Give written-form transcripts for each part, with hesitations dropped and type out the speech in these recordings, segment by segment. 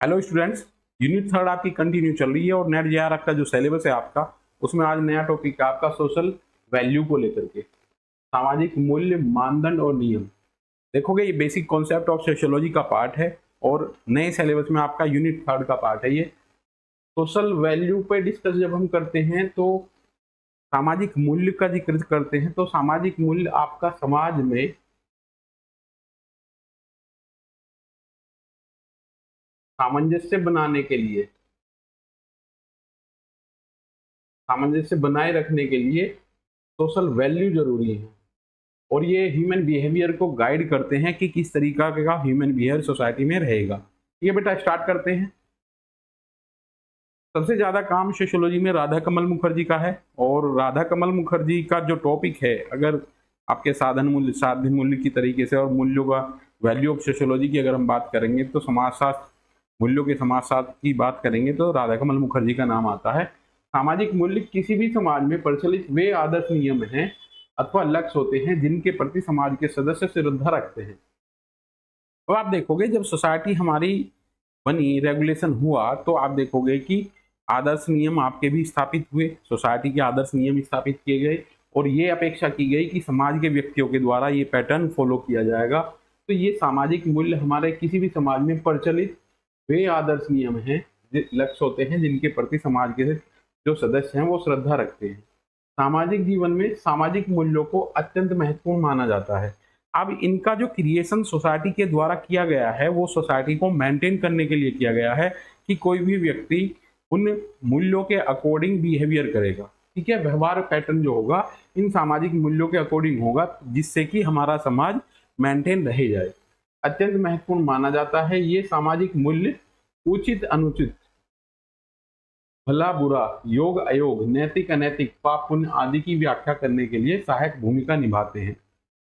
Hello students, unit third आपकी continue चल रही है और नेट जेआरएफ का जो सिलेबस है आपका, उसमें आज नया टॉपिक है आपका सोशल वैल्यू को लेकर के। सामाजिक मूल्य, मानदंड और नियम। देखोगे ये बेसिक कॉन्सेप्ट ऑफ सोशियोलॉजी का पार्ट है और नए सिलेबस में आपका यूनिट थर्ड का पार्ट है। ये सोशल वैल्यू पे डिस्कस जब हम करते हैं तो सामाजिक मूल्य का जिक्र करते हैं, तो सामाजिक मूल्य आपका समाज में सामंजस्य बनाने के लिए, सामंजस्य बनाए रखने के लिए सोशल वैल्यू जरूरी है और ये ह्यूमन बिहेवियर को गाइड करते हैं कि किस तरीका का ह्यूमन बिहेवियर सोसाइटी में रहेगा। ये बेटा स्टार्ट करते हैं। सबसे ज्यादा काम सोशियोलॉजी में राधा कमल मुखर्जी का है और राधा कमल मुखर्जी का जो टॉपिक है, अगर आपके साधन मूल्य, साध्य मूल्य की तरीके से और मूल्यों का वैल्यू ऑफ सोशियोलॉजी की अगर हम बात करेंगे तो समाजशास्त्र, मूल्यों के समाजशास्त्र की बात करेंगे तो राधा कमल मुखर्जी का नाम आता है। सामाजिक मूल्य किसी भी समाज में प्रचलित वे आदर्श नियम हैं अथवा लक्ष्य होते हैं जिनके प्रति समाज के सदस्य श्रद्धा रखते हैं। तो आप देखोगे जब सोसाइटी हमारी बनी, रेगुलेशन हुआ, तो आप देखोगे कि आदर्श नियम आपके भी स्थापित हुए, सोसाइटी के आदर्श नियम स्थापित किए गए और ये अपेक्षा की गई कि समाज के व्यक्तियों के द्वारा ये पैटर्न फॉलो किया जाएगा। तो ये सामाजिक मूल्य हमारे किसी भी समाज में प्रचलित वे आदर्श नियम हैं, लक्ष्य होते हैं जिनके प्रति समाज के जो सदस्य हैं वो श्रद्धा रखते हैं। सामाजिक जीवन में सामाजिक मूल्यों को अत्यंत महत्वपूर्ण माना जाता है। अब इनका जो क्रिएशन सोसाइटी के द्वारा किया गया है वो सोसाइटी को मेंटेन करने के लिए किया गया है कि कोई भी व्यक्ति उन मूल्यों के अकॉर्डिंग बिहेवियर करेगा। ठीक है, व्यवहार पैटर्न जो होगा इन सामाजिक मूल्यों के अकॉर्डिंग होगा, जिससे कि हमारा समाज मेंटेन रह जाए। अत्यंत महत्वपूर्ण माना जाता है ये सामाजिक मूल्य उचित अनुचित, भला बुरा, योग अयोग, नैतिक अनैतिक, पाप पुण्य आदि की व्याख्या करने के लिए सहायक भूमिका निभाते हैं।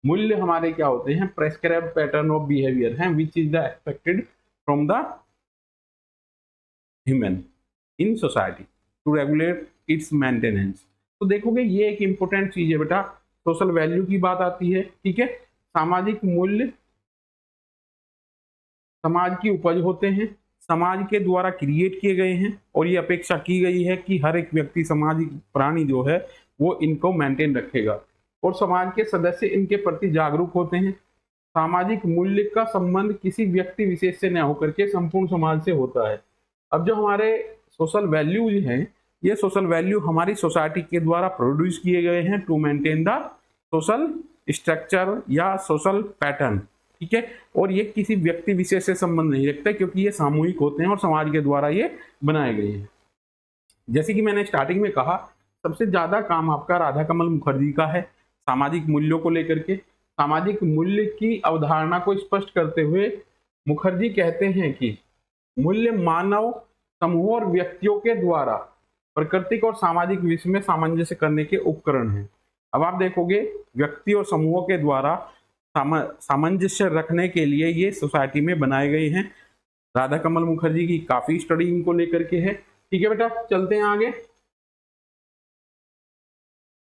मूल्य हमारे क्या होते हैं? प्रेस्क्राइब्ड पैटर्न ऑफ बिहेवियर हैं which is the expected from the human in society to regulate its maintenance. तो देखोगे ये एक इंपॉर्टेंट चीज है बेटा, सोशल वैल्यू की बात आती है। ठीक है, सामाजिक मूल्य समाज की उपज होते हैं, समाज के द्वारा क्रिएट किए गए हैं और ये अपेक्षा की गई है कि हर एक व्यक्ति, सामाजिक प्राणी जो है वो इनको मेंटेन रखेगा और समाज के सदस्य इनके प्रति जागरूक होते हैं। सामाजिक मूल्य का संबंध किसी व्यक्ति विशेष से न होकर के संपूर्ण समाज से होता है। अब जो हमारे सोशल वैल्यूज हैं, ये सोशल वैल्यू हमारी सोसाइटी के द्वारा प्रोड्यूस किए गए हैं to maintain the social structure या सोशल पैटर्न। ठीक है, और ये किसी व्यक्ति विशेष से संबंध नहीं रखते क्योंकि ये सामूहिक होते हैं और समाज के द्वारा ये बनाए गए हैं। जैसे कि मैंने स्टार्टिंग में कहा, सबसे ज्यादा काम आपका राधा कमल मुखर्जी का है सामाजिक मूल्यों को लेकर के। सामाजिक मूल्य की अवधारणा को स्पष्ट करते हुए मुखर्जी कहते हैं कि मूल्य मानव समूह और व्यक्तियों के द्वारा प्राकृतिक और सामाजिक विषय में सामंजस्य करने के उपकरण हैं। अब आप देखोगे व्यक्ति और समूहों के द्वारा सामंजस्य रखने के लिए ये सोसाइटी में बनाए गए हैं। राधा कमल मुखर्जी की काफी स्टडी इनको लेकर के है। ठीक है बेटा, चलते हैं आगे।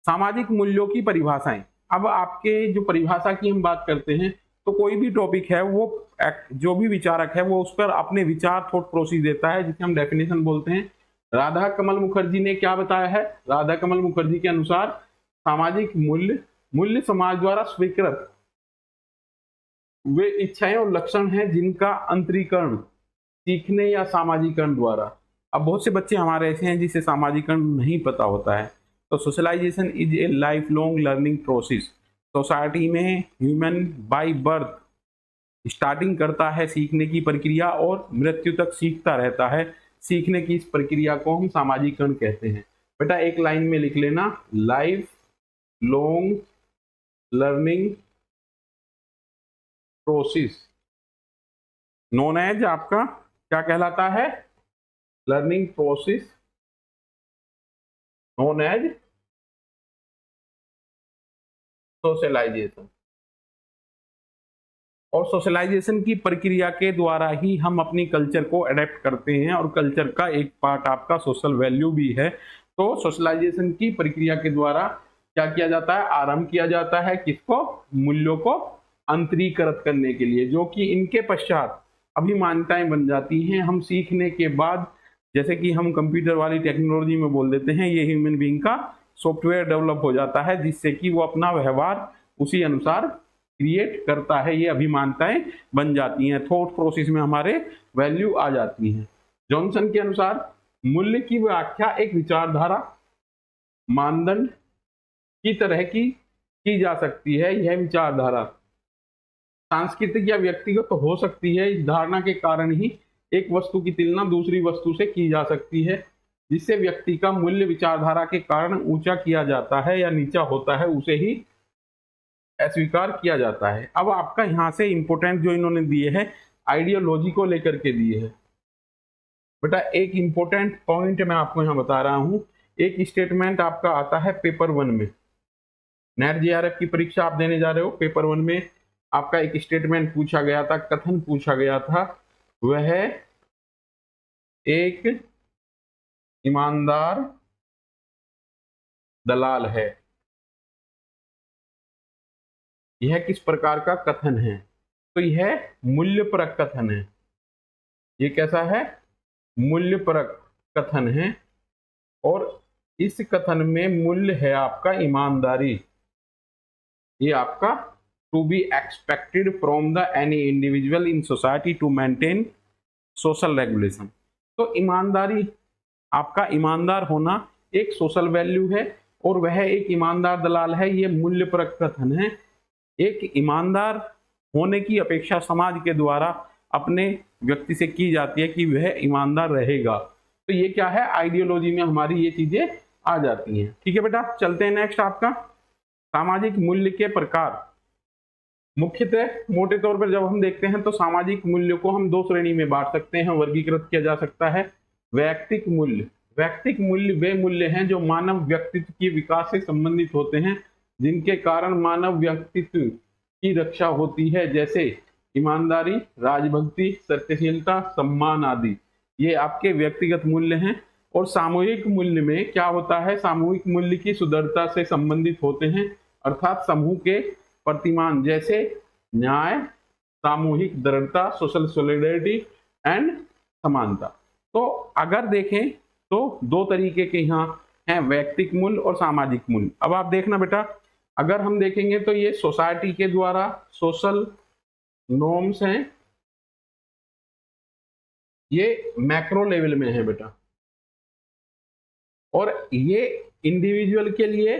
सामाजिक मूल्यों की परिभाषाएं। अब आपके जो परिभाषा की हम बात करते हैं तो कोई भी टॉपिक है वो जो भी विचारक है वो उस पर अपने विचार, थॉट प्रोसेस देता है, जिसे हम डेफिनेशन बोलते हैं। राधा कमल मुखर्जी ने क्या बताया है? राधा कमल मुखर्जी के अनुसार सामाजिक मूल्य समाज द्वारा स्वीकृत वे इच्छाएं और लक्षण हैं जिनका अंतरीकरण सीखने या सामाजिकरण द्वारा। अब बहुत से बच्चे हमारे ऐसे हैं जिसे सामाजिकरण नहीं पता होता है। तो socialisation is a life long learning process. Society में ह्यूमन बाय बर्थ स्टार्टिंग करता है सीखने की प्रक्रिया और मृत्यु तक सीखता रहता है। सीखने की इस प्रक्रिया को हम सामाजिकरण कहते हैं। बेटा एक लाइन में लिख लेना, life long learning process known as आपका क्या कहलाता है? Learning process known as socialisation. और सोशलाइजेशन की प्रक्रिया के द्वारा ही हम अपनी कल्चर को अडेप्ट करते हैं और कल्चर का एक पार्ट आपका सोशल वैल्यू भी है। तो सोशलाइजेशन की प्रक्रिया के द्वारा क्या किया जाता है? आरंभ किया जाता है किसको? मूल्यों को अंतरीकृत करने के लिए, जो कि इनके पश्चात अभिमान्यताएं बन जाती हैं। हम सीखने के बाद, जैसे कि हम कंप्यूटर वाली टेक्नोलॉजी में बोल देते हैं, ये ह्यूमन बीइंग का सॉफ्टवेयर डेवलप हो जाता है जिससे कि वो अपना व्यवहार उसी अनुसार क्रिएट करता है। ये अभिमान्यताएं बन जाती हैं, थॉट प्रोसेस में हमारे वैल्यू आ जाती हैं। जॉनसन के अनुसार मूल्य की व्याख्या एक विचारधारा, मानदंड की तरह की जा सकती है। यह विचारधारा सांस्कृतिक या व्यक्तिगत तो हो सकती है। इस धारणा के कारण ही एक वस्तु की तुलना दूसरी वस्तु से की जा सकती है, जिससे व्यक्ति का मूल्य विचारधारा के कारण ऊंचा किया जाता है या नीचा होता है, उसे ही अस्वीकार किया जाता है। अब आपका यहाँ से इंपॉर्टेंट जो इन्होंने दिए हैं आइडियोलॉजी को लेकर के दिए हैं बेटा। एक इंपॉर्टेंट पॉइंट मैं आपको यहाँ बता रहा हूँ। एक स्टेटमेंट आपका आता है पेपर 1 में, नेट जेआरएफ की परीक्षा आप देने जा रहे हो, पेपर 1 में आपका एक स्टेटमेंट पूछा गया था, कथन पूछा गया था, वह एक ईमानदार दलाल है। यह किस प्रकार का कथन है? तो यह मूल्यपरक कथन है। ये कैसा है? मूल्यपरक कथन है। और इस कथन में मूल्य है आपका ईमानदारी। ये आपका to be expected from the any individual in society to maintain social regulation. तो ईमानदारी, आपका ईमानदार होना एक सोशल वैल्यू है और वह एक ईमानदार दलाल है। ये मूल्यपरक कथन है। एक ईमानदार होने की अपेक्षा समाज के द्वारा अपने व्यक्ति से की जाती है कि वह ईमानदार रहेगा। तो ये क्या है? आइडियोलॉजी में हमारी ये चीजें आ जाती हैं। ठीक है बेटा, चलते हैं नेक्स्ट आपका सामाजिक मूल्य के प्रकार। मुख्यतः मोटे तौर पर जब हम देखते हैं तो सामाजिक मूल्यों को हम दो श्रेणी में बांट सकते हैं, वर्गीकृत किया जा सकता है। वैयक्तिक मूल्य, वैयक्तिक मूल्य वे मूल्य हैं जो मानव व्यक्तित्व के विकास से संबंधित होते हैं, जिनके कारण मानव व्यक्तित्व की रक्षा होती है, जैसे ईमानदारी, राजभक्ति, सत्यशीलता, सम्मान आदि। ये आपके व्यक्तिगत मूल्य हैं। और सामूहिक मूल्य में क्या होता है? सामूहिक मूल्य की सुदृढ़ता से संबंधित होते हैं, अर्थात समूह के प्रतिमान जैसे न्याय, सामूहिक दृढ़ता, सोशल सॉलिडरिटी एंड समानता। तो अगर देखें तो दो तरीके के यहाँ हैं, वैयक्तिक मूल्य और सामाजिक मूल्य। अब आप देखना बेटा, अगर हम देखेंगे तो ये सोसाइटी के द्वारा सोशल नॉर्म्स हैं, ये मैक्रो लेवल में है बेटा। और ये इंडिविजुअल के लिए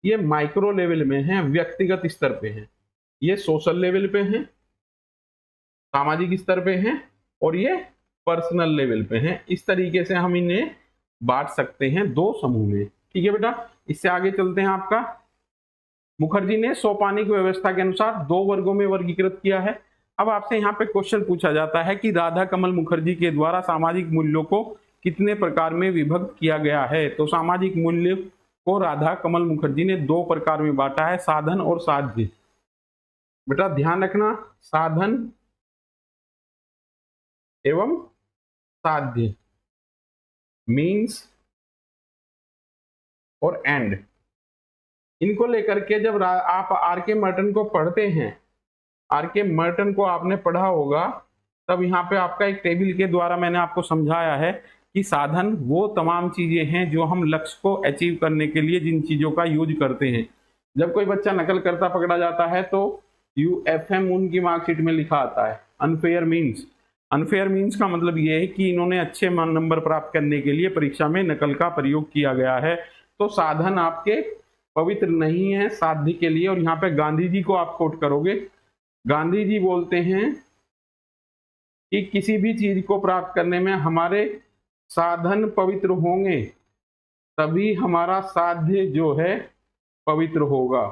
ये माइक्रो लेवल में है, व्यक्तिगत स्तर पे है। ये सोशल लेवल पे है, सामाजिक स्तर पे है, और ये पर्सनल लेवल पे है। इस तरीके से हम इन्हें बांट सकते हैं दो समूह में। ठीक है बेटा, इससे आगे चलते हैं। आपका मुखर्जी ने सोपानिक व्यवस्था के अनुसार दो वर्गों में वर्गीकृत किया है। अब आपसे यहाँ पे क्वेश्चन पूछा जाता है कि राधा कमल मुखर्जी के द्वारा सामाजिक मूल्यों को कितने प्रकार में विभक्त किया गया है? तो सामाजिक मूल्य को राधा कमल मुखर्जी ने दो प्रकार में बांटा है, साधन और साध्य। बेटा ध्यान रखना, साधन एवं साध्य, मीन्स और एंड। इनको लेकर के जब आप आर के मर्टन को पढ़ते हैं, आर के मर्टन को आपने पढ़ा होगा, तब यहाँ पे आपका एक टेबल के द्वारा मैंने आपको समझाया है कि साधन वो तमाम चीजें हैं जो हम लक्ष्य को अचीव करने के लिए जिन चीजों का यूज करते हैं। जब कोई बच्चा नकल करता पकड़ा जाता है तो UFM उनकी मार्कशीट में लिखा आता है अनफेयर मीन्स। अनफेयर मीन्स का मतलब ये है कि इन्होंने अच्छे नंबर प्राप्त करने के लिए परीक्षा में नकल का प्रयोग किया गया है। तो साधन आपके पवित्र नहीं है साध्य के लिए। और यहाँ पे गांधी जी को आप कोट करोगे, गांधी जी बोलते हैं कि किसी भी चीज को प्राप्त करने में हमारे साधन पवित्र होंगे तभी हमारा साध्य जो है पवित्र होगा।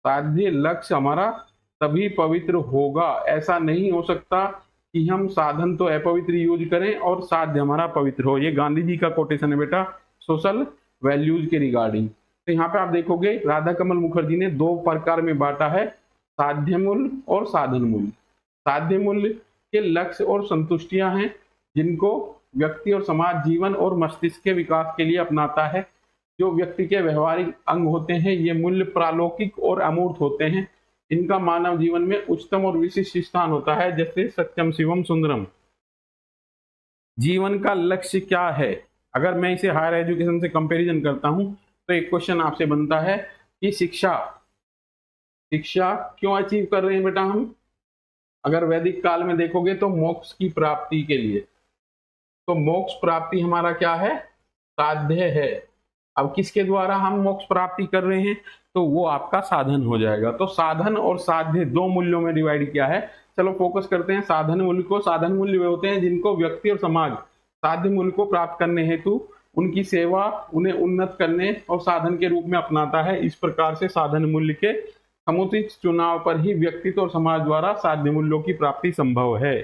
साध्य लक्ष्य हमारा तभी पवित्र होगा। ऐसा नहीं हो सकता कि हम साधन तो अपवित्र यूज करें और साध्य हमारा पवित्र हो। ये गांधी जी का कोटेशन है बेटा, सोशल वैल्यूज के रिगार्डिंग। तो यहाँ पे आप देखोगे राधा कमल मुखर्जी ने दो प्रकार में बांटा है, साध्य मूल्य और साधन मूल्य। साध्य मूल्य के लक्ष्य और संतुष्टियां हैं जिनको व्यक्ति और समाज जीवन और मस्तिष्क के विकास के लिए अपनाता है। जो व्यक्ति के व्यवहारिक अंग होते हैं, ये मूल्य प्रालौकिक और अमूर्त होते हैं। इनका मानव जीवन में उच्चतम और विशिष्ट स्थान होता है, जैसे सत्यम शिवम सुंदरम। जीवन का लक्ष्य क्या है? अगर मैं इसे हायर एजुकेशन से कंपैरिजन करता हूं तो एक क्वेश्चन आपसे बनता है कि शिक्षा शिक्षा क्यों अचीव कर रहे हैं बेटा हम? अगर वैदिक काल में देखोगे तो मोक्ष की प्राप्ति के लिए। तो मोक्ष प्राप्ति हमारा क्या है? साध्य है। अब किसके द्वारा हम मोक्ष प्राप्ति कर रहे हैं? तो वो आपका साधन हो जाएगा। तो साधन और साध्य दो मूल्यों में डिवाइड किया है। चलो फोकस करते हैं साधन मूल्य को। साधन मूल्य वे होते हैं जिनको व्यक्ति और समाज साध्य मूल्य को प्राप्त करने हेतु उनकी सेवा, उन्हें उन्नत करने और साधन के रूप में अपनाता है। इस प्रकार से साधन मूल्य के समुचित चुनाव पर ही व्यक्तित्व और समाज द्वारा साध्य मूल्यों की प्राप्ति संभव है।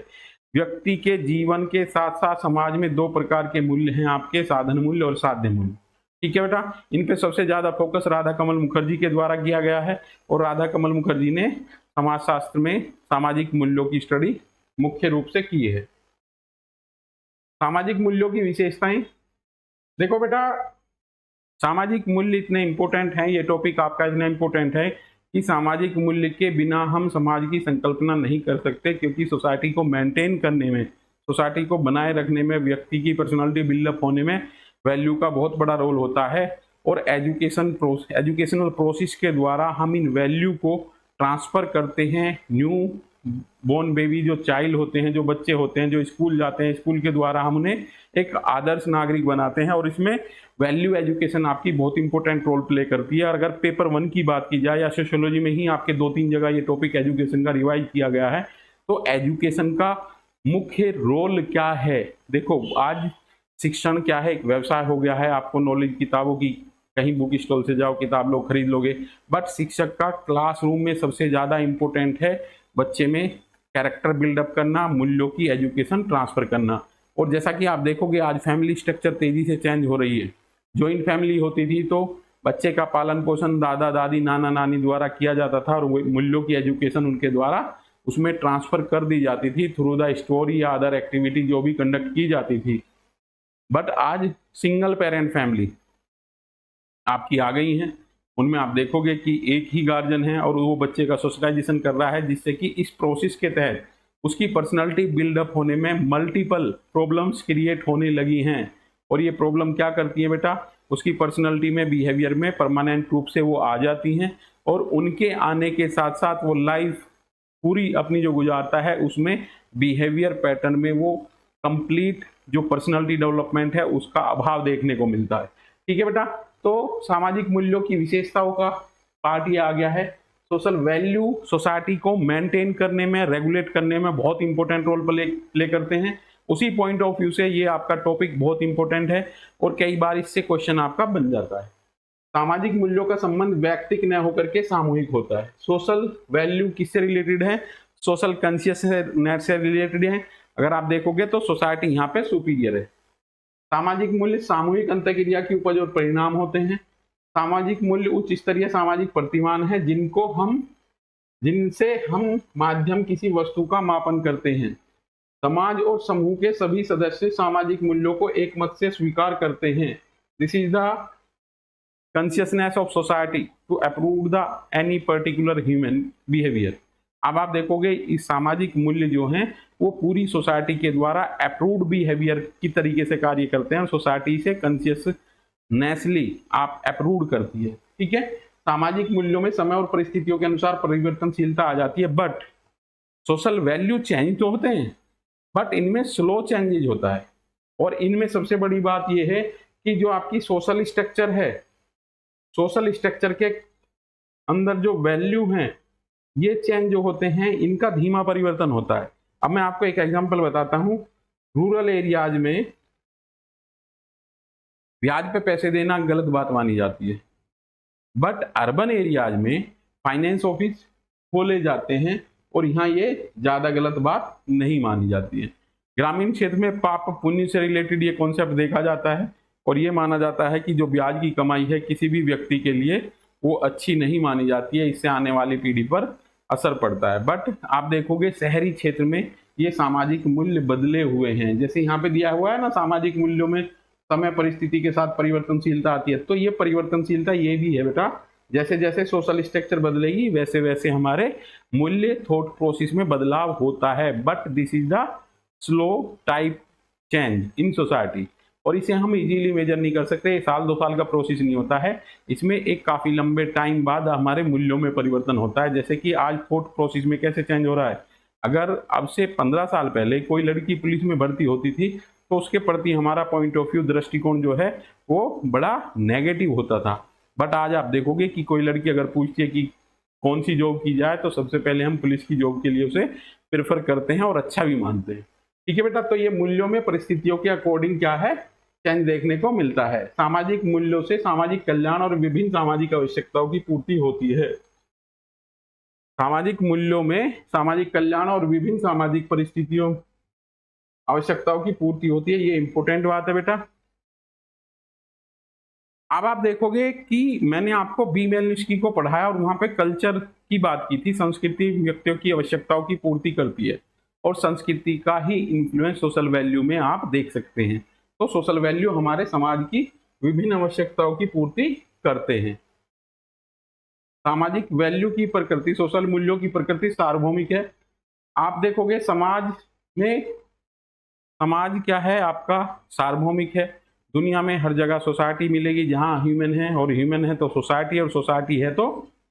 व्यक्ति के जीवन के साथ साथ समाज में दो प्रकार के मूल्य हैं आपके, साधन मूल्य और साध्य मूल्य। ठीक है बेटा, इन पे सबसे ज्यादा फोकस राधा कमल मुखर्जी के द्वारा किया गया है और राधा कमल मुखर्जी ने समाजशास्त्र में सामाजिक मूल्यों की स्टडी मुख्य रूप से की है। सामाजिक मूल्यों की विशेषताएं देखो बेटा, सामाजिक मूल्य इतने इंपॉर्टेंट हैं, ये टॉपिक आपका इतना इंपॉर्टेंट है कि सामाजिक मूल्य के बिना हम समाज की संकल्पना नहीं कर सकते, क्योंकि सोसाइटी को मेंटेन करने में, सोसाइटी को बनाए रखने में, व्यक्ति की पर्सनालिटी बिल्डअप होने में वैल्यू का बहुत बड़ा रोल होता है। और एजुकेशनल प्रोसेस के द्वारा हम इन वैल्यू को ट्रांसफर करते हैं। न्यू बोर्न बेबी जो चाइल्ड होते हैं, जो बच्चे होते हैं, जो स्कूल जाते हैं, स्कूल के द्वारा हम उन्हें एक आदर्श नागरिक बनाते हैं और इसमें वैल्यू एजुकेशन आपकी बहुत इंपॉर्टेंट रोल प्ले करती है। अगर पेपर 1 की बात की जाए या सोशियोलॉजी में ही आपके 2-3 जगह ये टॉपिक एजुकेशन का रिवाइज किया गया है, तो एजुकेशन का मुख्य रोल क्या है? देखो, आज शिक्षण क्या है? एक व्यवसाय हो गया है। आपको नॉलेज किताबों की, कहीं बुक स्टॉल से जाओ किताब लो खरीद लोगे, बट शिक्षक का क्लासरूम में सबसे ज्यादा इंपॉर्टेंट है बच्चे में कैरेक्टर बिल्डअप करना, मूल्यों की एजुकेशन ट्रांसफर करना। और जैसा कि आप देखोगे आज फैमिली स्ट्रक्चर तेजी से चेंज हो रही है। जॉइंट फैमिली होती थी तो बच्चे का पालन पोषण दादा दादी नाना नानी द्वारा किया जाता था और मूल्यों की एजुकेशन उनके द्वारा उसमें ट्रांसफर कर दी जाती थी थ्रू द स्टोरी या अदर एक्टिविटी जो भी कंडक्ट की जाती थी। बट आज सिंगल पेरेंट फैमिली आपकी आ गई हैं, उनमें आप देखोगे कि एक ही गार्जियन है और वो बच्चे का सोशलाइजेशन कर रहा है, जिससे कि इस प्रोसेस के तहत उसकी पर्सनालिटी बिल्डअप होने में मल्टीपल प्रॉब्लम्स क्रिएट होने लगी हैं। और ये प्रॉब्लम क्या करती है बेटा? उसकी पर्सनालिटी में, बिहेवियर में परमानेंट रूप से वो आ जाती हैं और उनके आने के साथ साथ वो लाइफ पूरी अपनी जो गुजारता है उसमें बिहेवियर पैटर्न में वो कंप्लीट जो पर्सनालिटी डेवलपमेंट है उसका अभाव देखने को मिलता है। ठीक है बेटा, तो सामाजिक मूल्यों की विशेषताओं का पार्ट ये आ गया है। सोशल वैल्यू सोसाइटी को मेंटेन करने में, रेगुलेट करने में बहुत इंपॉर्टेंट रोल प्ले करते हैं। उसी पॉइंट ऑफ व्यू से ये आपका टॉपिक बहुत इंपॉर्टेंट है और कई बार इससे क्वेश्चन आपका बन जाता है। सामाजिक मूल्यों का संबंध व्यक्तिक न होकर के सामूहिक होता है। सोशल वैल्यू किससे रिलेटेड है? सोशल कॉन्शियसनेस से रिलेटेड है। अगर आप देखोगे तो सोसाइटी यहाँ पे सुपीरियर है। सामाजिक मूल्य सामूहिक अंतःक्रिया की उपज और परिणाम होते हैं। सामाजिक मूल्य उच्च स्तरीय सामाजिक प्रतिमान है जिनसे हम माध्यम किसी वस्तु का मापन करते हैं। समाज और समूह के सभी सदस्य सामाजिक मूल्यों को एक मत से स्वीकार करते हैं। This is the consciousness of society to approve the any particular human behaviour. अब आप देखोगे इस सामाजिक मूल्य जो हैं वो पूरी सोसाइटी के द्वारा अप्रूव्ड बिहेवियर की तरीके से कार्य करते हैं और सोसाइटी से कॉन्शियसनेसली आप अप्रूव करती है। ठीक है, सामाजिक मूल्यों में समय और परिस्थितियों के अनुसार परिवर्तनशीलता आ जाती है, बट सोशल वैल्यू चेंज तो होते हैं बट इनमें स्लो चेंजेज होता है। और इनमें सबसे बड़ी बात यह है कि जो आपकी सोशल स्ट्रक्चर है, सोशल स्ट्रक्चर के अंदर जो वैल्यू हैं ये चेंज जो होते हैं इनका धीमा परिवर्तन होता है। अब मैं आपको एक एग्जांपल बताता हूं। रूरल एरियाज में ब्याज पे पैसे देना गलत बात मानी जाती है, बट अर्बन एरियाज में फाइनेंस ऑफिस खोले जाते हैं और यहाँ ये ज्यादा गलत बात नहीं मानी जाती है। ग्रामीण क्षेत्र में पाप पुण्य से रिलेटेड ये कॉन्सेप्ट देखा जाता है और ये माना जाता है कि जो ब्याज की कमाई है किसी भी व्यक्ति के लिए वो अच्छी नहीं मानी जाती है, इससे आने वाली पीढ़ी पर असर पड़ता है। बट आप देखोगे शहरी क्षेत्र में ये सामाजिक मूल्य बदले हुए हैं। जैसे यहाँ पे दिया हुआ है ना, सामाजिक मूल्यों में समय परिस्थिति के साथ परिवर्तनशीलता आती है, तो ये परिवर्तनशीलता ये भी है बेटा जैसे जैसे सोशल स्ट्रक्चर बदलेगी वैसे वैसे हमारे मूल्य थॉट प्रोसेस में बदलाव होता है, but this is the slow type change in society. और इसे हम इजीली मेजर नहीं कर सकते, साल 2 साल का प्रोसेस नहीं होता है, इसमें एक काफ़ी लंबे टाइम बाद हमारे मूल्यों में परिवर्तन होता है। जैसे कि आज थॉट प्रोसेस में कैसे चेंज हो रहा है, अगर अब से 15 साल पहले कोई लड़की पुलिस में भर्ती होती थी तो उसके प्रति हमारा पॉइंट ऑफ व्यू, दृष्टिकोण जो है वो बड़ा नेगेटिव होता था। बट आज आप देखोगे कि कोई लड़की अगर पूछती है कि कौन सी जॉब की जाए तो सबसे पहले हम पुलिस की जॉब के लिए उसे प्रेफर करते हैं और अच्छा भी मानते हैं। ठीक है बेटा, तो ये मूल्यों में परिस्थितियों के अकॉर्डिंग क्या है, चेंज देखने को मिलता है। सामाजिक मूल्यों से सामाजिक कल्याण और विभिन्न सामाजिक आवश्यकताओं की पूर्ति होती है। सामाजिक मूल्यों में सामाजिक कल्याण और विभिन्न सामाजिक परिस्थितियों आवश्यकताओं की पूर्ति होती है, ये इंपॉर्टेंट बात है बेटा। अब आप देखोगे कि मैंने आपको बी मेलनिस्की को पढ़ाया और वहां पे कल्चर की बात की थी। संस्कृति व्यक्तियों की आवश्यकताओं की पूर्ति करती है और संस्कृति का ही इन्फ्लुएंस सोशल वैल्यू में आप देख सकते हैं। तो सोशल वैल्यू हमारे समाज की विभिन्न आवश्यकताओं की पूर्ति करते हैं। सामाजिक वैल्यू की प्रकृति, सोशल मूल्यों की प्रकृति सार्वभौमिक है। आप देखोगे समाज में, समाज क्या है आपका, सार्वभौमिक है। दुनिया में हर जगह सोसाइटी मिलेगी जहां ह्यूमन है, और ह्यूमन है तो सोसाइटी, और सोसाइटी है तो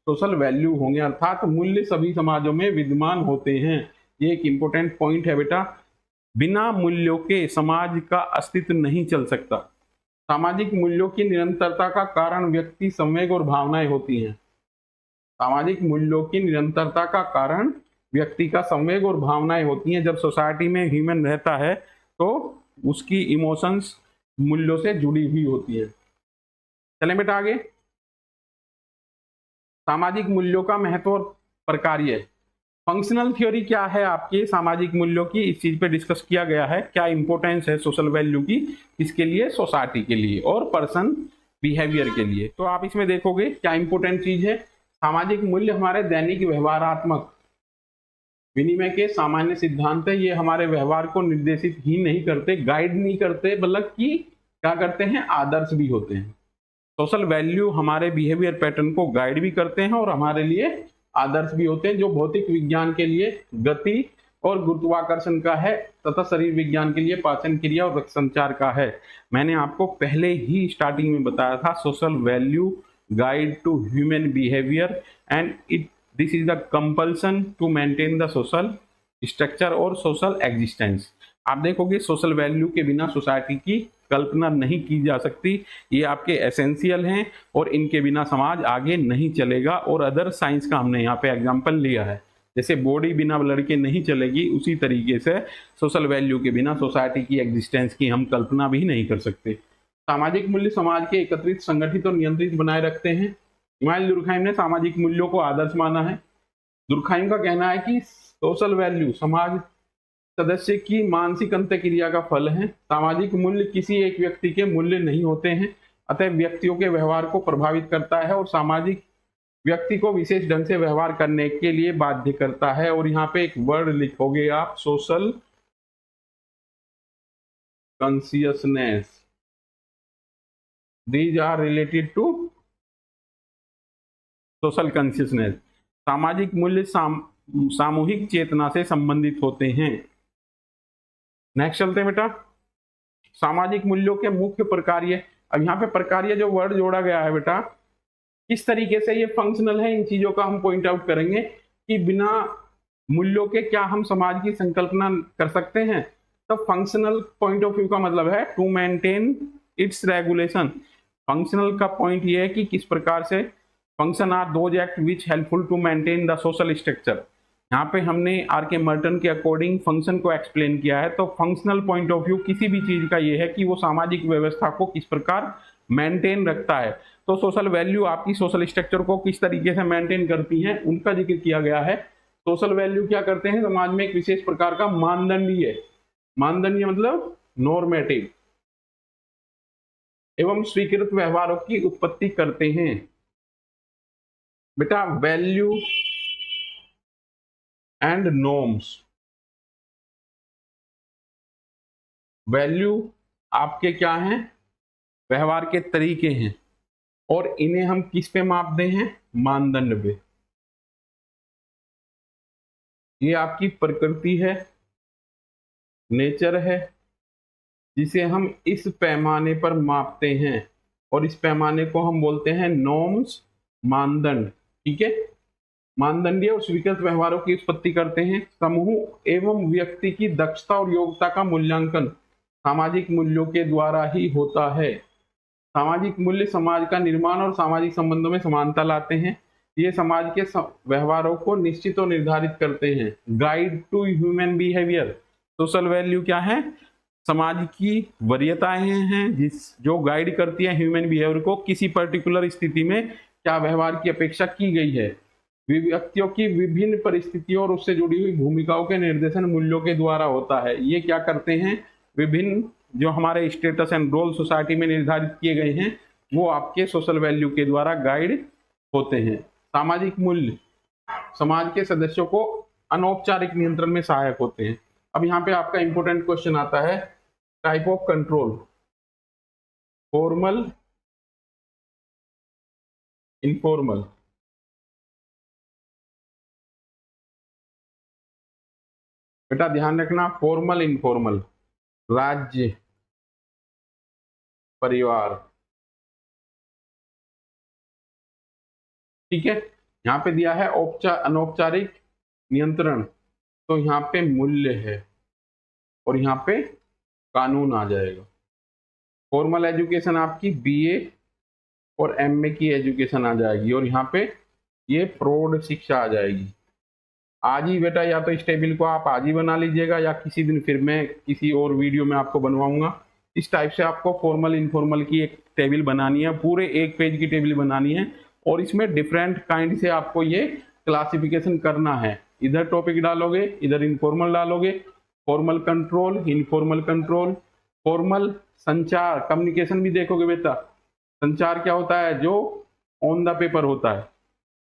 सोशल वैल्यू होंगे, अर्थात मूल्य सभी समाजों में विद्यमान होते हैं। ये एक इंपॉर्टेंट पॉइंट है बेटा। बिना मूल्यों के समाज का अस्तित्व नहीं चल सकता। सामाजिक मूल्यों की निरंतरता का कारण व्यक्ति संवेग और भावनाएं होती हैं। सामाजिक मूल्यों की निरंतरता का कारण व्यक्ति का संवेग और भावनाएं होती हैं। जब सोसाइटी में ह्यूमन रहता है तो उसकी इमोशंस मूल्यों से जुड़ी हुई होती है। चलें बेटा आगे। सामाजिक मूल्यों का महत्व और प्रकार्य। फंक्शनल थ्योरी क्या है आपकी सामाजिक मूल्यों की, इस चीज पे डिस्कस किया गया है। क्या इंपॉर्टेंस है सोशल वैल्यू की, इसके लिए, सोसाइटी के लिए और पर्सन बिहेवियर के लिए। तो आप इसमें देखोगे क्या इंपॉर्टेंट चीज है। सामाजिक मूल्य हमारे दैनिक व्यवहारात्मक विनिमय के सामान्य सिद्धांत है। ये हमारे व्यवहार को निर्देशित ही नहीं करते, गाइड नहीं करते, बल्कि क्या करते हैं, आदर्श भी होते हैं। सोशल वैल्यू हमारे बिहेवियर पैटर्न को गाइड भी करते हैं और हमारे लिए आदर्श भी होते हैं, जो भौतिक विज्ञान के लिए गति और गुरुत्वाकर्षण का है तथा शरीर विज्ञान के लिए पाचन क्रिया और रक्त संचार का है। मैंने आपको पहले ही स्टार्टिंग में बताया था, social value guide to human behaviour and it this is the compulsion to maintain the social structure और सोशल एग्जिस्टेंस। आप देखोगे सोशल वैल्यू के बिना सोसाइटी की कल्पना नहीं की जा सकती, ये आपके एसेंशियल हैं और इनके बिना समाज आगे नहीं चलेगा। और अदर साइंस का हमने यहाँ पे एग्जांपल लिया है, जैसे बॉडी बिना ब्लड के नहीं चलेगी, उसी तरीके से सोशल वैल्यू के बिना सोसाइटी की एग्जिस्टेंस की हम कल्पना भी नहीं कर सकते। सामाजिक मूल्य समाज के एकत्रित, संगठित और नियंत्रित बनाए रखते हैं। इमानुएल दुर्खाइम ने सामाजिक मूल्यों को आदर्श माना है। दुर्खाइम का कहना है कि सोशल वैल्यू समाज सदस्य की मानसिक अंतःक्रिया का फल है। सामाजिक मूल्य किसी एक व्यक्ति के मूल्य नहीं होते हैं, अतः व्यक्तियों के व्यवहार को प्रभावित करता है और सामाजिक व्यक्ति को विशेष ढंग से व्यवहार करने के लिए बाध्य करता है। और यहाँ पे एक वर्ड लिखोगे आप, social consciousness. These are related to social consciousness. सामाजिक मूल्य सामूहिक चेतना से संबंधित होते हैं। नेक्स्ट चलते हैं बेटा, सामाजिक मूल्यों के मुख्य प्रकार्य। अब यहाँ पे प्रकार्य जो वर्ड जोड़ा गया है बेटा, किस तरीके से ये फंक्शनल है, इन चीजों का हम पॉइंट आउट करेंगे कि बिना मूल्यों के क्या हम समाज की संकल्पना कर सकते हैं। तो फंक्शनल पॉइंट ऑफ व्यू का मतलब है to maintain its regulation. Functional का पॉइंट ये है कि किस प्रकार से function are those act which helpful to maintain the social structure. यहाँ पे हमने आर के मर्टन के अकॉर्डिंग फंक्शन को एक्सप्लेन किया है। तो फंक्शनल पॉइंट ऑफ व्यू किसी भी चीज का ये है कि वो सामाजिक व्यवस्था को किस प्रकार मेंटेन रखता है। तो सोशल वैल्यू आपकी सोशल स्ट्रक्चर को किस तरीके से मेंटेन करती हैं, उनका जिक्र किया गया है। सोशल वैल्यू क्या करते हैं, समाज में एक विशेष प्रकार का मानदंडीय, मानदंडीय मतलब नॉर्मेटिव एवं स्वीकृत व्यवहारों की उत्पत्ति करते हैं। बेटा वैल्यू एंड नॉर्म्स, वैल्यू आपके क्या हैं, व्यवहार के तरीके हैं, और इन्हें हम किस पे मापते हैं? मानदंड पे। ये आपकी प्रकृति है, नेचर है, जिसे हम इस पैमाने पर मापते हैं और इस पैमाने को हम बोलते हैं नॉर्म्स, मानदंड। ठीक है, मानदंडीय और स्वीकृत व्यवहारों की उत्पत्ति करते हैं। समूह एवं व्यक्ति की दक्षता और योग्यता का मूल्यांकन सामाजिक मूल्यों के द्वारा ही होता है। सामाजिक मूल्य समाज का निर्माण और सामाजिक संबंधों में समानता लाते हैं। ये समाज के व्यवहारों को निश्चित और निर्धारित करते हैं। Guide to human behaviour. Social value क्या है? समाज की वरीयताएं हैं जो गाइड करती है ह्यूमन बिहेवियर को, किसी पर्टिकुलर स्थिति में क्या व्यवहार की अपेक्षा की गई है। व्यक्तियों की विभिन्न परिस्थितियों और उससे जुड़ी हुई भूमिकाओं के निर्देशन मूल्यों के द्वारा होता है। ये क्या करते हैं? विभिन्न जो हमारे स्टेटस एंड रोल सोसाइटी में निर्धारित किए गए हैं वो आपके सोशल वैल्यू के द्वारा गाइड होते हैं। सामाजिक मूल्य समाज के सदस्यों को अनौपचारिक नियंत्रण में सहायक होते हैं। अब यहाँ पे आपका इंपॉर्टेंट क्वेश्चन आता है, type of control, formal, informal. बेटा ध्यान रखना, फॉर्मल इनफॉर्मल, राज्य, परिवार। ठीक है, यहाँ पे दिया है अनौपचारिक नियंत्रण, तो यहाँ पे मूल्य है और यहाँ पे कानून आ जाएगा। फॉर्मल एजुकेशन आपकी बीए और एमए की एजुकेशन आ जाएगी और यहाँ पे ये प्रौढ़ शिक्षा आ जाएगी। आज ही बेटा या तो इस टेबल को आप आज ही बना लीजिएगा या किसी दिन फिर मैं किसी और वीडियो में आपको बनवाऊंगा। इस टाइप से आपको फॉर्मल इनफॉर्मल की एक टेबल बनानी है, पूरे एक पेज की टेबल बनानी है और इसमें डिफरेंट काइंड से आपको ये क्लासिफिकेशन करना है। इधर टॉपिक डालोगे, इधर इनफॉर्मल डालोगे, formal control, informal control, formal संचार, कम्युनिकेशन भी देखोगे बेटा। संचार क्या होता है? जो ऑन द पेपर होता है,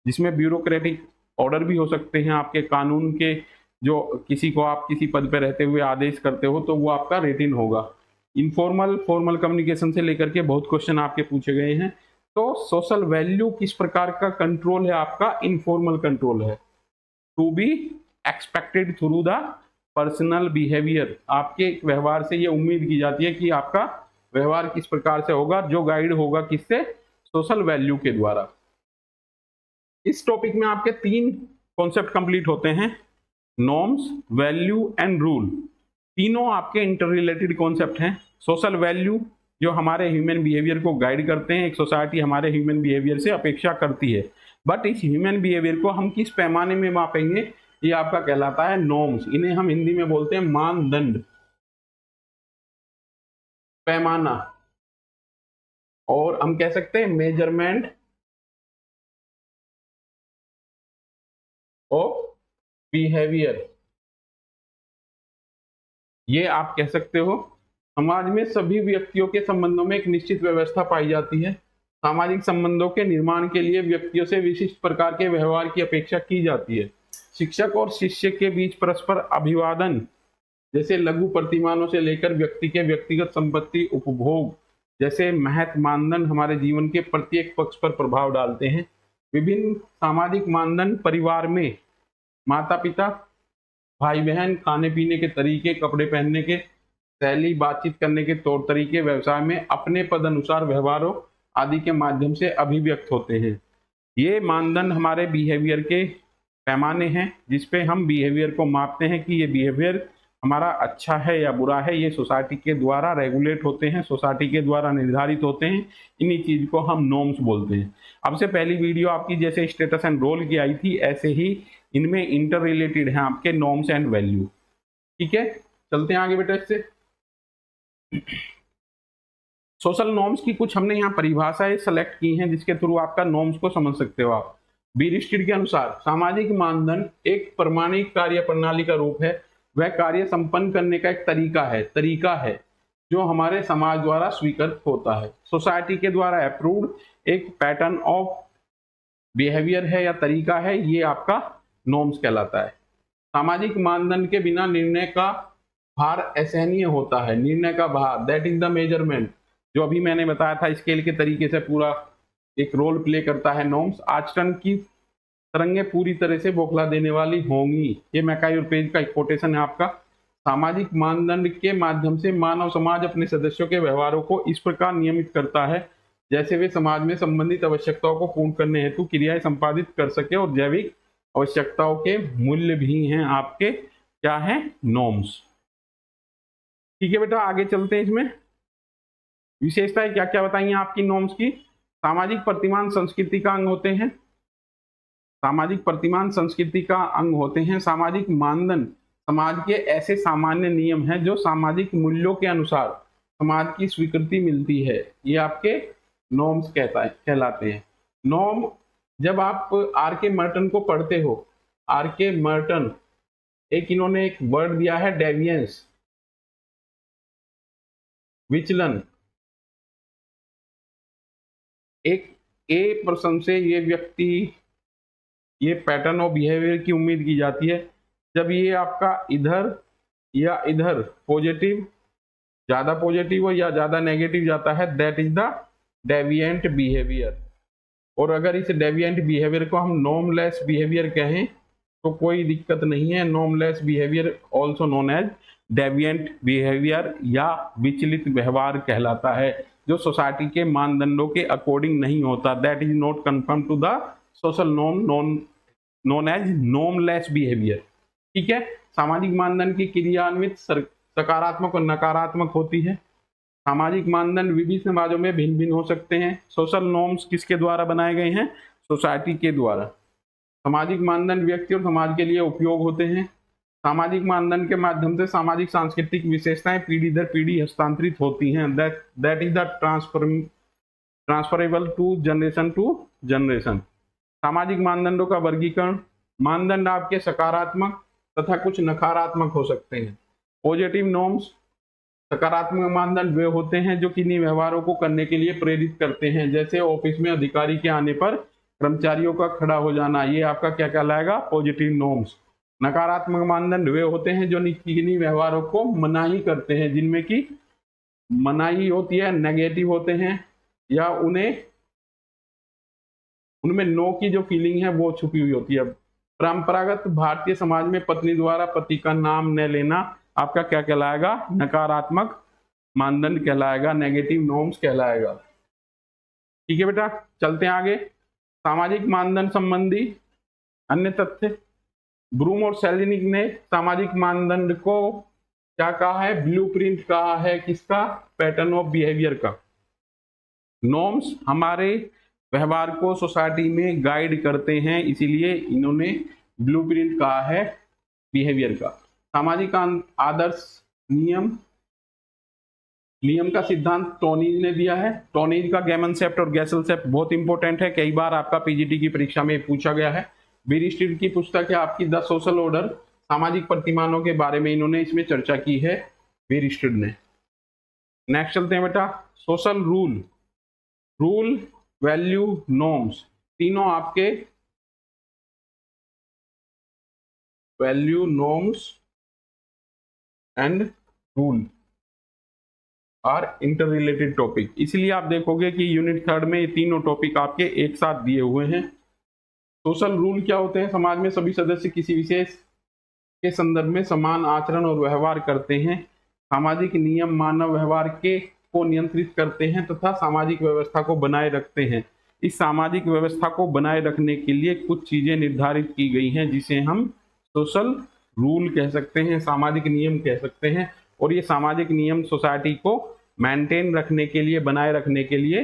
जिसमें ब्यूरोक्रेटिक ऑर्डर भी हो सकते हैं आपके कानून के, जो किसी को आप किसी पद पर रहते हुए आदेश करते हो तो वो आपका रिटिन होगा। इनफॉर्मल फॉर्मल कम्युनिकेशन से लेकर के बहुत क्वेश्चन आपके पूछे गए हैं। तो सोशल वैल्यू किस प्रकार का कंट्रोल है? आपका इनफॉर्मल कंट्रोल है। To be expected through the personal behaviour, आपके व्यवहार से ये उम्मीद की जाती है कि आपका व्यवहार किस प्रकार से होगा, जो गाइड होगा किससे? सोशल वैल्यू के द्वारा। इस टॉपिक में आपके 3 कॉन्सेप्ट कंप्लीट होते हैं, नॉर्म्स, वैल्यू एंड रूल। तीनों आपके इंटर रिलेटेड कॉन्सेप्ट हैं। सोशल वैल्यू जो हमारे ह्यूमन बिहेवियर को गाइड करते हैं, एक सोसाइटी हमारे ह्यूमन बिहेवियर से अपेक्षा करती है, बट इस ह्यूमन बिहेवियर को हम किस पैमाने में मापेंगे, ये आपका कहलाता है नॉर्म्स। इन्हें हम हिंदी में बोलते हैं मानदंड, पैमाना, और हम कह सकते हैं मेजरमेंट ऑफ बिहेवियर। ये आप कह सकते हो। समाज में सभी व्यक्तियों के संबंधों में एक निश्चित व्यवस्था पाई जाती है। सामाजिक संबंधों के निर्माण के लिए व्यक्तियों से विशिष्ट प्रकार के व्यवहार की अपेक्षा की जाती है। शिक्षक और शिष्य के बीच परस्पर अभिवादन जैसे लघु प्रतिमानों से लेकर व्यक्ति के व्यक्तिगत संपत्ति उपभोग जैसे महत्व मानदंड हमारे जीवन के प्रत्येक पक्ष पर प्रभाव डालते हैं। विभिन्न सामाजिक मानदंड परिवार में माता पिता, भाई बहन, खाने पीने के तरीके, कपड़े पहनने के शैली, बातचीत करने के तौर तरीके, व्यवसाय में अपने पद अनुसार व्यवहारों आदि के माध्यम से अभिव्यक्त होते हैं। ये मानदंड हमारे बिहेवियर के पैमाने हैं जिसपे हम बिहेवियर को मापते हैं कि ये बिहेवियर हमारा अच्छा है या बुरा है। ये सोसाइटी के द्वारा रेगुलेट होते हैं, सोसाइटी के द्वारा निर्धारित होते हैं। इन्हीं चीज को हम नॉर्म्स बोलते हैं। अब से पहली वीडियो आपकी जैसे स्टेटस एंड रोल की आई थी, ऐसे ही इनमें इंटर रिलेटेड हैं आपके नॉर्म्स एंड वैल्यू। ठीक है, चलते हैं आगे बेटा। इससे सोशल नॉर्म्स की कुछ हमने यहाँ परिभाषाएं सेलेक्ट की हैं जिसके थ्रू आपका नॉर्म्स को समझ सकते हो आप। बीरिस्टिड के अनुसार सामाजिक मानदंड एक प्रमाणिक कार्य प्रणाली का रूप है। वह कार्य संपन्न करने का एक तरीका है जो हमारे समाज द्वारा स्वीकृत होता है। सोसाइटी के द्वारा अप्रूव्ड एक पैटर्न ऑफ बिहेवियर है या तरीका है, ये आपका नॉर्म्स कहलाता है। सामाजिक मानदंड के बिना निर्णय का भार असहनीय होता है। निर्णय का भार, दैट इज द मेजरमेंट, जो अभी मैंने बताया था स्केल के तरीके से पूरा एक रोल प्ले करता है नॉर्म्स। आचरण की तरंगे पूरी तरह से बौखला देने वाली होंगी। ये मैकाई और पेज का एक कोटेशन है आपका। सामाजिक मानदंड के माध्यम से मानव समाज अपने सदस्यों के व्यवहारों को इस प्रकार नियमित करता है जैसे वे समाज में संबंधित आवश्यकताओं को पूर्ण करने हेतु क्रियाएं संपादित कर सके, और जैविक आवश्यकताओं के मूल्य भी हैं आपके क्या है, नॉर्म्स। ठीक है बेटा, आगे चलते हैं। इसमें विशेषताएं क्या क्या बताइए आपकी नॉर्म्स की। सामाजिक प्रतिमान संस्कृति का अंग होते हैं। सामाजिक प्रतिमान संस्कृति का अंग होते हैं। सामाजिक मानदंड समाज के ऐसे सामान्य नियम हैं जो सामाजिक मूल्यों के अनुसार समाज की स्वीकृति मिलती है। ये आपके नॉर्म्स कहलाते हैं। नॉर्म, जब आप आर के मर्टन को पढ़ते हो, आर के मर्टन इन्होंने एक वर्ड दिया है डेविएंस, विचलन। एक ए पर्सन से ये व्यक्ति, ये पैटर्न ऑफ बिहेवियर की उम्मीद की जाती है जब ये आपका इधर या इधर पॉजिटिव, ज्यादा पॉजिटिव हो या ज्यादा नेगेटिव जाता है, that is the deviant behaviour. और अगर इस डेविएंट बिहेवियर को हम नॉर्मलेस बिहेवियर कहें तो कोई दिक्कत नहीं है। Normless behaviour also known as deviant behaviour या विचलित व्यवहार कहलाता है, जो सोसाइटी के मानदंडों के अकॉर्डिंग नहीं होता। That is not conform to the social norm, known as normless behaviour. ठीक है। सामाजिक मानदंड की क्रियान्वित सकारात्मक और नकारात्मक होती है। सामाजिक मानदंड विभिन्न समाजों में भिन्न भिन्न हो सकते हैं। सोशल नॉर्म्स किसके द्वारा बनाए गए हैं? सोसाइटी के द्वारा। सामाजिक मानदंड व्यक्ति और समाज के लिए उपयोग होते हैं। सामाजिक मानदंड के माध्यम से सामाजिक सांस्कृतिक विशेषताएं पीढ़ी दर पीढ़ी हस्तांतरित होती हैं। That is the transferable to generation. सामाजिक मानदंडों का वर्गीकरण। मानदंड आपके सकारात्मक तथा कुछ नकारात्मक हो सकते हैं। पॉजिटिव नॉर्म्स, सकारात्मक मानदंड वे होते हैं जो किन्हीं व्यवहारों को करने के लिए प्रेरित करते हैं, जैसे ऑफिस में अधिकारी के आने पर कर्मचारियों का खड़ा हो जाना, ये आपका क्या कहलाएगा? Positive norms. नकारात्मक मानदंड वे होते हैं जो किन्हीं व्यवहारों को मनाही करते हैं, जिनमें की मनाही होती है, नेगेटिव होते हैं, या उनमें नो की जो फीलिंग है वो छुपी हुई होती है। परंपरागत भारतीय समाज में पत्नी द्वारा पति का नाम न लेना आपका क्या कहलाएगा? नकारात्मक मानदंड कहलाएगा, नेगेटिव नॉर्म्स कहलाएगा। ठीक है बेटा, चलते हैं आगे। सामाजिक मानदंड संबंधी अन्य तथ्य। ब्रूम और सेलिनिक ने सामाजिक मानदंड को क्या कहा है? ब्लूप्रिंट कहा है। किसका? पैटर्न ऑफ बिहेवियर का। नॉर्म्स हमारे व्यवहार को सोसाइटी में गाइड करते हैं, इसीलिए इन्होंने ब्लूप्रिंट कहा है बिहेवियर का। सामाजिक आदर्श नियम का सिद्धांत टोनीज ने दिया है। टोनीज का गैमनसेप्ट और गैसलसेप्ट बहुत इंपॉर्टेंट है, कई बार आपका पीजीटी की परीक्षा में पूछा गया है। बीरिस्टिड की पुस्तक है आपकी द सोशल ऑर्डर, सामाजिक प्रतिमानों के बारे में इन्होंने इसमें चर्चा की है बीरिस्टिड ने। नेक्स्ट चलते हैं बेटा, सोशल रूल, वैल्यू, नॉर्म्स, तीनों आपके value, norms and rule are inter related topic. इसलिए आप देखोगे कि यूनिट 3 में ये तीनों टॉपिक आपके एक साथ दिए हुए हैं। सोशल रूल क्या होते हैं? समाज में सभी सदस्य किसी विशेष के संदर्भ में समान आचरण और व्यवहार करते हैं। सामाजिक नियम मानव व्यवहार को नियंत्रित करते हैं तथा सामाजिक व्यवस्था को बनाए रखते हैं। इस सामाजिक व्यवस्था को बनाए रखने के लिए कुछ चीजें निर्धारित की गई हैं, जिसे हम सोशल रूल कह सकते हैं, सामाजिक नियम कह सकते हैं। और ये सामाजिक नियम सोसाइटी को मेंटेन रखने के लिए, बनाए रखने के लिए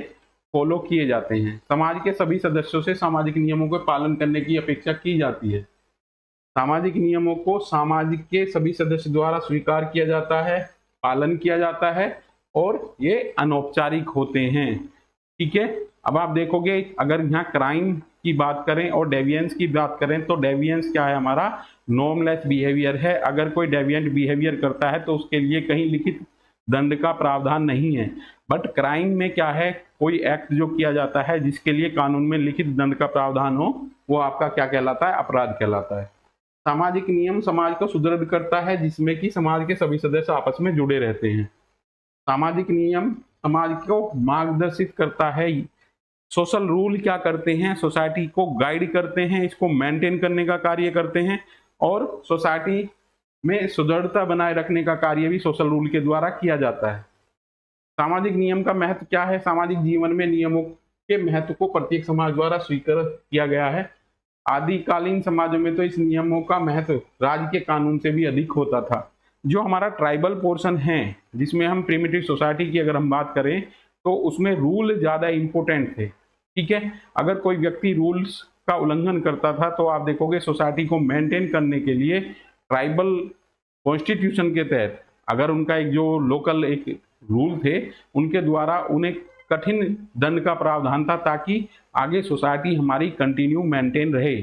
फॉलो किए जाते हैं। समाज के सभी सदस्यों से सामाजिक नियमों के पालन करने की अपेक्षा की जाती है। सामाजिक नियमों को समाज के सभी सदस्य द्वारा स्वीकार किया जाता है, पालन किया जाता है, और ये अनौपचारिक होते हैं। ठीक है। अब आप देखोगे अगर यहाँ क्राइम की बात करें और डेविएंस की बात करें तो डेविएंस क्या है? हमारा नॉर्मलेस बिहेवियर है। अगर कोई डेविएंट बिहेवियर करता है तो उसके लिए कहीं लिखित दंड का प्रावधान नहीं है। बट क्राइम में क्या है? कोई एक्ट जो किया जाता है जिसके लिए कानून में लिखित दंड का प्रावधान हो, वो आपका क्या कहलाता है? अपराध कहलाता है। सामाजिक नियम समाज को सुदृढ़ करता है, जिसमें कि समाज के सभी सदस्य आपस में जुड़े रहते हैं। सामाजिक नियम समाज को मार्गदर्शित करता है, सोशल रूल क्या करते हैं, सोसाइटी को गाइड करते हैं, इसको मेंटेन करने का कार्य करते हैं और सोसाइटी में सुदृढ़ता बनाए रखने का कार्य भी सोशल रूल के द्वारा किया जाता है। सामाजिक नियम का महत्व क्या है? सामाजिक जीवन में नियमों के महत्व को प्रत्येक समाज द्वारा स्वीकार किया गया है। आदिकालीन समाजों में तो इस नियमों का महत्व राज्य के कानून से भी अधिक होता था। जो हमारा ट्राइबल पोर्शन है, जिसमें हम प्रिमिटिव सोसाइटी की अगर हम बात करें तो उसमें रूल ज़्यादा इम्पोर्टेंट थे। ठीक है, अगर कोई व्यक्ति रूल्स का उल्लंघन करता था तो आप देखोगे सोसाइटी को मेंटेन करने के लिए ट्राइबल कॉन्स्टिट्यूशन के तहत अगर उनका एक जो लोकल एक रूल थे उनके द्वारा उन्हें कठिन दंड का प्रावधान था ताकि आगे सोसाइटी हमारी कंटिन्यू मेंटेन रहे।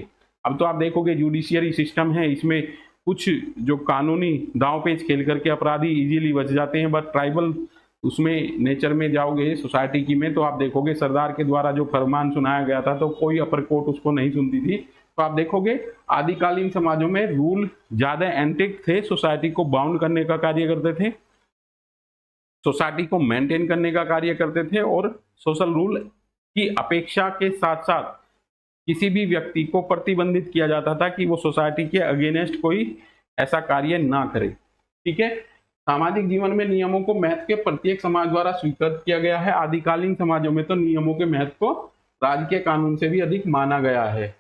अब तो आप देखोगे जुडिशियरी सिस्टम है, इसमें कुछ जो कानूनी दांव पेच खेल करके अपराधी इजीली बच जाते हैं, बट ट्राइबल उसमें नेचर में जाओगे सोसाइटी की में तो आप देखोगे सरदार के द्वारा जो फरमान सुनाया गया था तो कोई अपर कोर्ट उसको नहीं सुनती थी। तो आप देखोगे आदिकालीन समाजों में रूल ज्यादा एंटिक थे, सोसाइटी को बाउंड करने का कार्य करते थे, सोसाइटी को मेंटेन करने का कार्य करते थे और सोशल रूल की अपेक्षा के साथ साथ किसी भी व्यक्ति को प्रतिबंधित किया जाता था कि वो सोसाइटी के अगेंस्ट कोई ऐसा कार्य ना करे। ठीक है, सामाजिक जीवन में नियमों को महत्व के प्रत्येक समाज द्वारा स्वीकृत किया गया है। आदिकालीन समाजों में तो नियमों के महत्व को राज्य के कानून से भी अधिक माना गया है।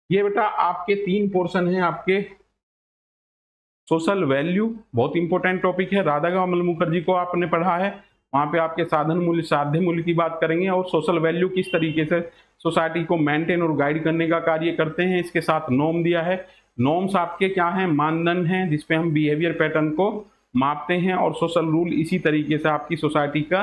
ये बेटा आपके 3 पोर्शन हैं। आपके सोशल वैल्यू बहुत इंपॉर्टेंट टॉपिक है, राधा कमल मुखर्जी को आपने पढ़ा है, वहां पे आपके साधन मूल्य साध्य मूल्य की बात करेंगे और सोशल वैल्यू किस तरीके से सोसाइटी को मेंटेन और गाइड करने का कार्य करते हैं। इसके साथ नॉर्म दिया है, नॉर्म्स आपके क्या हैं, मानदंड हैं जिसपे हम बिहेवियर पैटर्न को मापते हैं और सोशल रूल इसी तरीके से आपकी सोसाइटी का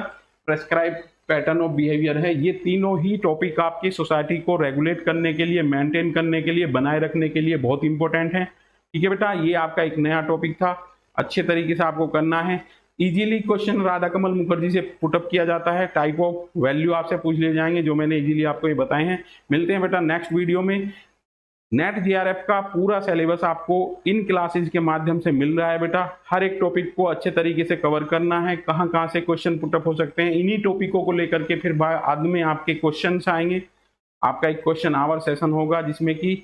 प्रेस्क्राइब पैटर्न ऑफ बिहेवियर है। ये तीनों ही टॉपिक आपकी सोसाइटी को रेगुलेट करने के लिए, मेंटेन करने के लिए, बनाए रखने के लिए बहुत इंपॉर्टेंट है। ठीक है बेटा, ये आपका एक नया टॉपिक था, अच्छे तरीके से आपको करना है। इजीली क्वेश्चन राधा कमल मुखर्जी से पुटअप किया जाता है, टाइप ऑफ वैल्यू आपसे पूछ लिए जाएंगे जो मैंने इजीली आपको ये बताए हैं। मिलते हैं बेटा नेक्स्ट वीडियो में। नेट जीआरएफ का पूरा सिलेबस आपको इन क्लासेस के माध्यम से मिल रहा है बेटा। हर एक टॉपिक को अच्छे तरीके से कवर करना है, कहाँ कहाँ से क्वेश्चन पुटअप हो सकते हैं, इन्हीं टॉपिकों को लेकर के फिर बाद में आपके क्वेश्चन आएंगे। आपका एक क्वेश्चन आवर सेशन होगा जिसमें कि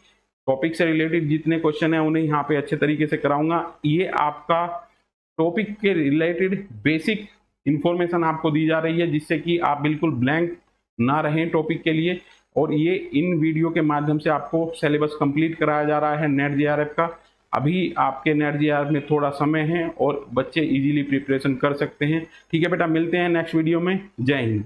टॉपिक से रिलेटेड जितने क्वेश्चन है उन्हें यहाँ पे अच्छे तरीके से कराऊंगा। ये आपका टॉपिक के रिलेटेड बेसिक इंफॉर्मेशन आपको दी जा रही है जिससे कि आप बिल्कुल ब्लैंक ना रहें टॉपिक के लिए, और ये इन वीडियो के माध्यम से आपको सिलेबस कंप्लीट कराया जा रहा है नेट जीआरएफ का। अभी आपके नेट जीआरएफ में थोड़ा समय है और बच्चे इजीली प्रिपरेशन कर सकते हैं। ठीक है बेटा, मिलते हैं नेक्स्ट वीडियो में। जय हिंद।